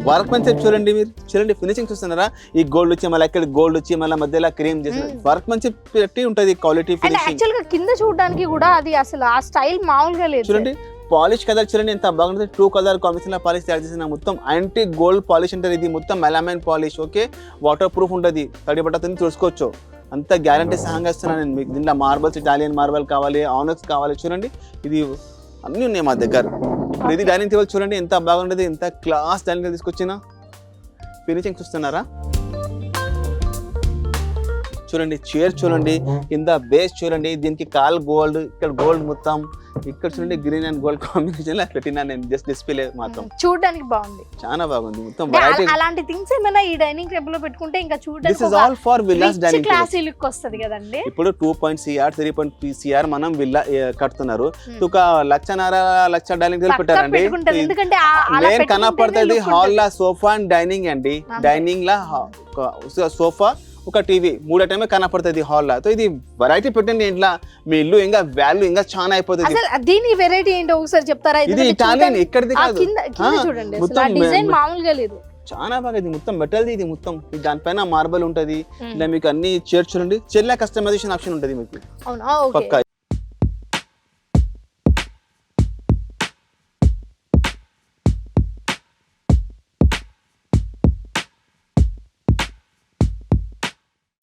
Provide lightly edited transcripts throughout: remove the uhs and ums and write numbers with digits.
Work మెన్షిప్ చూడండి, మీరు చూడండి ఫినిషింగ్ చూస్తున్నారా, ఈ గోల్డ్ వచ్చి మళ్ళీ ఇక్కడ గోల్డ్ వచ్చి మళ్ళీ మధ్యలో క్రీమ్ చేసిన వర్క్ మెన్షిప్ పెట్టి ఉంటది, క్వాలిటీ అండ్ ఫినిషింగ్. యాక్చువల్ గా కింద చూడడానికి కూడా అది అసలు ఆ స్టైల్ మామూలుగా లేదు. చూడండి పాలిష్ కలర్ చూడండి ఎంత బాగుంటుంది, 2 కలర్ కాంబినేషన్ లో పాలిష్ తయారు చేసిన మొత్తం యాంటీ గోల్డ్ పాలిష్ ఉంటుంది. ఇది మొత్తం melamine polish, okay, water proof ఉంటుంది, తడి బట్టతో చూసుకోవచ్చు, అంత గ్యారంటీ సహంగా ఇస్తున్నాను నేను మీకు. దీంట్లో మార్బల్స్, ఇటాలియన్ మార్బల్ కావాలి, ఆనక్స్ కావాలి, చూడండి ఇది అన్నీ ఉన్నాయి మా దగ్గర. ఇప్పుడు ఇది డైనింగ్ టేబుల్ చూడండి ఎంత బాగుంటుంది, ఎంత క్లాస్ డైనింగ్ టేబుల్ తీసుకొచ్చిన ఫినిషింగ్ చూస్తున్నారా. చూడండి చైర్ చూడండి, కింద బేస్ చూడండి, దీనికి కాల్ గోల్డ్, ఇక్కడ గోల్డ్ మొత్తం, ఇక్కడ చూడండి గ్రీన్ అండ్ గోల్డ్ కాంబినేషన్ లో పెట్టినా నేను, జస్ట్ డిస్ప్లే మాత్రం చూడడానికి బాగుంది, చాలా బాగుంది మొత్తం వెరైటీ. అలాంటి థింగ్స్ ఏమైనా ఈ డైనింగ్ టేబుల్ లో పెట్టుకుంటే ఇంకా this is all for villas dining table. Classy look వస్తది కదండి. ఇప్పుడు 2.CR 3.CR మనం విల్లా కడుతున్నారు, ఒక 1.5 డైనింగ్ టేబుల్ పెట్టారండి. ఎందుకంటే మెయిన్ కనపడుతుంది hall law sofa and dining అండి, డైనింగ్ లా సోఫా, ఒక టీవీ, 3 ఐటమే కనపడుతుంది హాల్ లా. సో ఇది వెరైటీ పెట్టండి ఇంట్లో, మీ ఇల్లు ఇంకా వాల్యూ ఇంకా చాలా అయిపోతుంది. దీని వెరైటీ ఏంటో ఒకసారి చెప్తారా? ఇది ఇటాలియన్, ఇక్కడిది కాదు, చూడండి డిజైన్ మామూలుగా లేదు, చాలా బాగా. ఇది మొత్తం మెటల్, ఇది మొత్తం దానిపైన మార్బల్ ఉంటది, ఇలా మీకు అన్ని చైర్ చూడండి, చైర్ లా కస్టమైజేషన్ ఆప్షన్ ఉంటది మీకు పక్కా.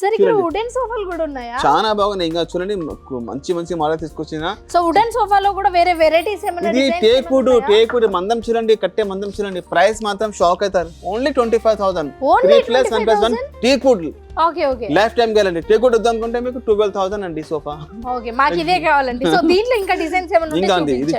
సరే ఇక్కడ వుడెన్ సోఫాలు కూడా ఉన్నాయా? చాలా బాగున్నాయి, ఇంకా చూడండి మంచి మంచి మోడల్ తీసుకొచ్చిన. సో వుడెన్ సోఫాలో కూడా వేరే వెరైటీస్ ఏమైనా? ఇది టేక్వుడ్ మందం చూడండి, కట్టే మందం చూడండి, ప్రైస్ మాత్రం షాక్ అవుతారు, only 25,000, 3+1+1 teakwood. Okay okay, life time guarantee. Teakwood వద్దు అనుకుంటే మీకు 12,000 అండి సోఫా. ఓకే, మాకు ఇదే కావాలండి. సో దీంట్లో ఇంకా డిజైన్స్ ఏమైనా ఇంకా ఉంది, ఇది